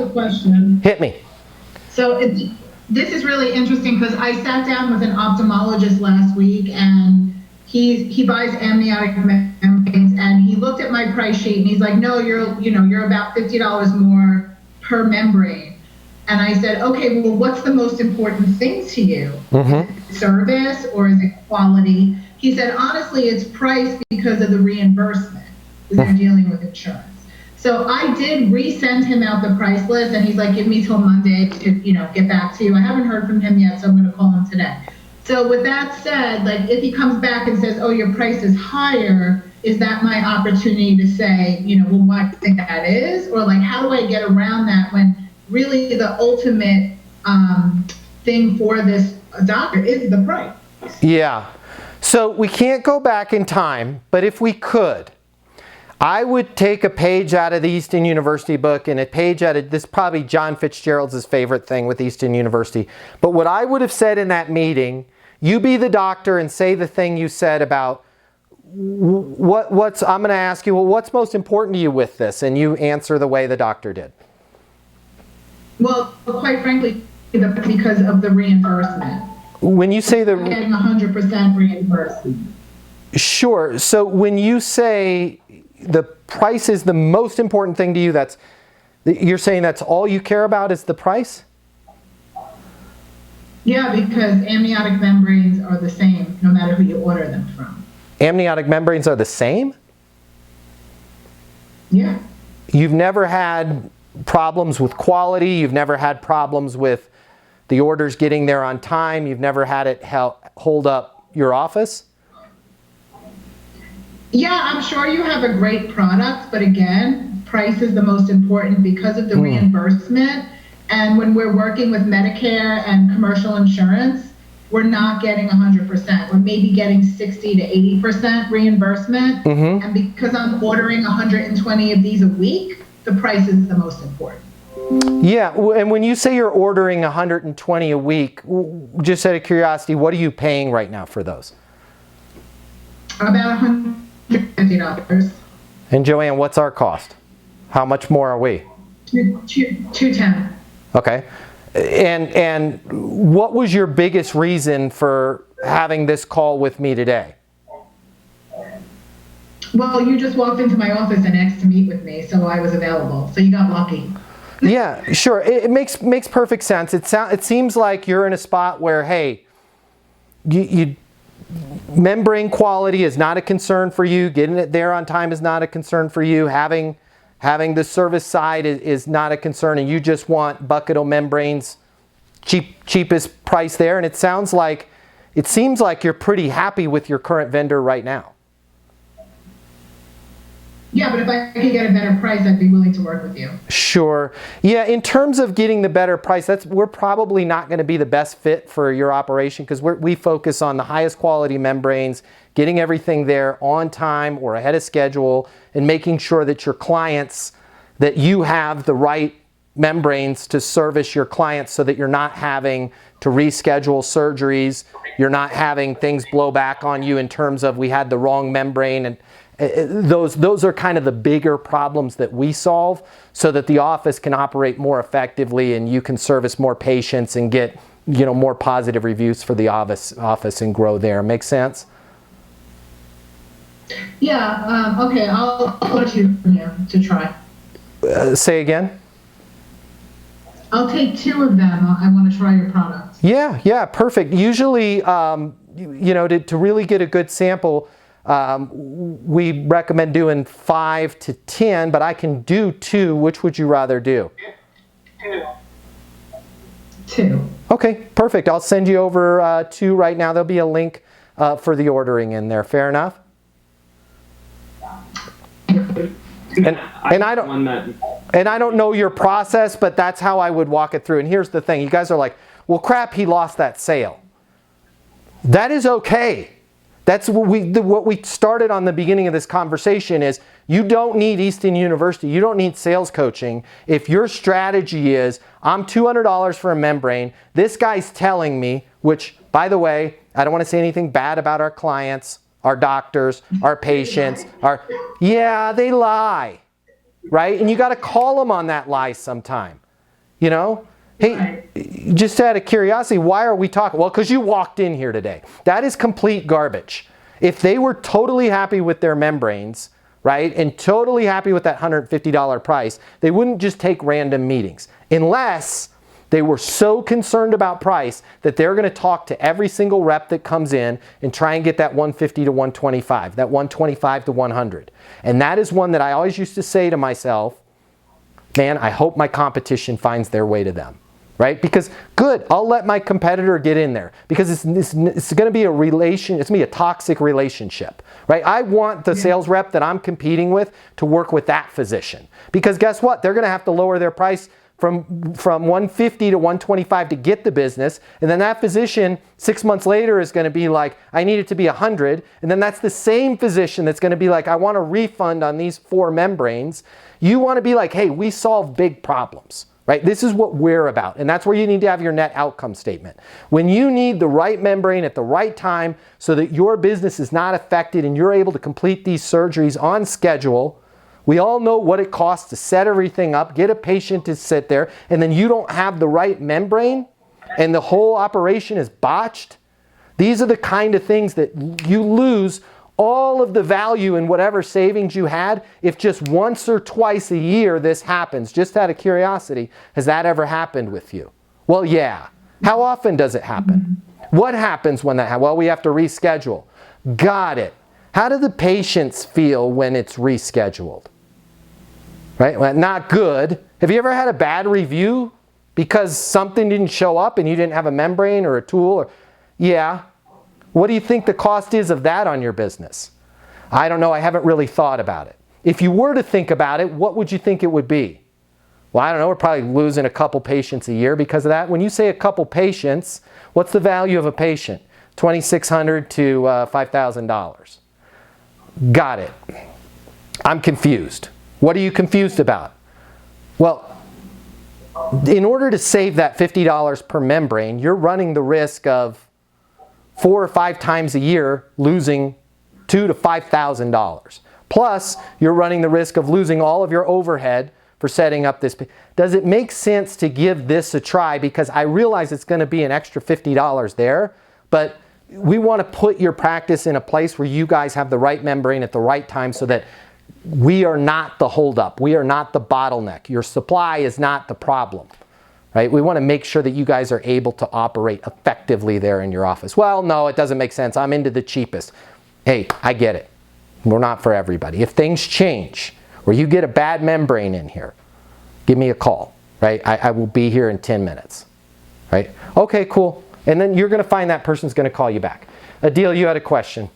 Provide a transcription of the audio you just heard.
a question. Hit me. So this is really interesting because I sat down with an ophthalmologist last week, and he buys amniotic membranes, and he looked at my price sheet and he's like, no, you're about $50 more per membrane. And I said, okay, well, what's the most important thing to you? Mm-hmm. Is it service or is it quality? He said, honestly, it's price because of the reimbursement, because they're dealing with insurance. So I did resend him out the price list, and he's like, give me till Monday to, get back to you. I haven't heard from him yet, so I'm going to call him today. So with that said, like, if he comes back and says, oh, your price is higher, is that my opportunity to say, well, what do you think that is? Or like, how do I get around that when really the ultimate thing for this doctor is the price? Yeah. So we can't go back in time, but if we could, I would take a page out of the Easton University book and a page out of this, probably John Fitzgerald's favorite thing with Easton University. But what I would have said in that meeting, you be the doctor and say the thing you said about I'm going to ask you, well, what's most important to you with this? And you answer the way the doctor did. Well, quite frankly, because of the reimbursement. When you say I'm getting 100% reimbursement. Sure. So when you say the price is the most important thing to you, you're saying that's all you care about is the price? Yeah, because amniotic membranes are the same no matter who you order them from. Amniotic membranes are the same? Yeah. You've never had problems with quality? You've never had problems with the orders getting there on time? You've never had it hold up your office? Yeah, I'm sure you have a great product, but again, price is the most important because of the reimbursement. And when we're working with Medicare and commercial insurance, we're not getting 100%. We're maybe getting 60 to 80% reimbursement. Mm-hmm. And because I'm ordering 120 of these a week, the price is the most important. Yeah, and when you say you're ordering 120 a week, just out of curiosity, what are you paying right now for those? About $150. And Joanne, what's our cost? How much more are we? $210. Okay. And what was your biggest reason for having this call with me today? Well, you just walked into my office and asked to meet with me, so I was available. So you got lucky. Yeah, sure. It makes perfect sense. It seems like you're in a spot where, hey, you membrane quality is not a concern for you. Getting it there on time is not a concern for you. Having the service side is not a concern, and you just want bucket-o membranes, cheapest price there. And it seems like you're pretty happy with your current vendor right now. Yeah, but if I could get a better price, I'd be willing to work with you. Sure. Yeah, in terms of getting the better price, we're probably not going to be the best fit for your operation because we focus on the highest quality membranes, getting everything there on time or ahead of schedule, and making sure that your clients, that you have the right membranes to service your clients so that you're not having to reschedule surgeries, you're not having things blow back on you in terms of we had the wrong membrane, and those are kind of the bigger problems that we solve so that the office can operate more effectively and you can service more patients and get more positive reviews for the office and grow there. Make sense? Yeah, okay, I'll put you to try. Say again? I'll take 2 of them. I want to try your product. Yeah, perfect. Usually, to really get a good sample, we recommend doing 5 to 10, but I can do 2. Which would you rather do? 2. Okay, perfect. I'll send you over 2 right now. There'll be a link for the ordering in there. Fair enough? And I don't know your process, but that's how I would walk it through. And here's the thing. You guys are like, well, crap, he lost that sale. That is okay. That's what we started on the beginning of this conversation is you don't need Easton University. You don't need sales coaching. If your strategy is, I'm $200 for a membrane, this guy's telling me, which, by the way, I don't want to say anything bad about our clients, our doctors, our patients, they lie, right? And you got to call them on that lie sometime. You know? Hey, just out of curiosity, why are we talking? Well, because you walked in here today. That is complete garbage. If they were totally happy with their membranes, right, and totally happy with that $150 price, they wouldn't just take random meetings. Unless they were so concerned about price that they're going to talk to every single rep that comes in and try and get that 150 to 125, that 125 to 100. And that is one that I always used to say to myself, man, I hope my competition finds their way to them. Right? Because good, I'll let my competitor get in there because it's going to be it's going to be a toxic relationship, right? I want the sales rep that I'm competing with to work with that physician because guess what? They're going to have to lower their price from 150 to 125 to get the business, and then that physician 6 months later is going to be like, I need it to be 100, and then that's the same physician that's going to be like, I want a refund on these 4 membranes. You want to be like, hey, we solve big problems. Right? This is what we're about, and that's where you need to have your net outcome statement. When you need the right membrane at the right time so that your business is not affected and you're able to complete these surgeries on schedule, we all know what it costs to set everything up, get a patient to sit there, and then you don't have the right membrane and the whole operation is botched. These are the kind of things that you lose all of the value in whatever savings you had if just once or twice a year this happens. Just out of curiosity, has that ever happened with you? Well, yeah. How often does it happen? What happens when that happens? Well, we have to reschedule. Got it. How do the patients feel when it's rescheduled? Right? Well, not good. Have you ever had a bad review because something didn't show up and you didn't have a membrane or a tool? Yeah. What do you think the cost is of that on your business? I don't know. I haven't really thought about it. If you were to think about it, what would you think it would be? Well, I don't know. We're probably losing a couple patients a year because of that. When you say a couple patients, what's the value of a patient? $2,600 to $5,000. Got it. I'm confused. What are you confused about? Well, in order to save that $50 per membrane, you're running the risk of 4 or 5 times a year losing $2,000 to $5,000. Plus, you're running the risk of losing all of your overhead for setting up this. Does it make sense to give this a try? Because I realize it's going to be an extra $50 there, but we want to put your practice in a place where you guys have the right membrane at the right time so that we are not the holdup. We are not the bottleneck. Your supply is not the problem. Right? We want to make sure that you guys are able to operate effectively there in your office. Well, no, it doesn't make sense. I'm into the cheapest. Hey, I get it. We're not for everybody. If things change or you get a bad membrane in here, give me a call. Right? I will be here in 10 minutes. Right? Okay, cool. And then you're going to find that person's going to call you back. Adil, you had a question.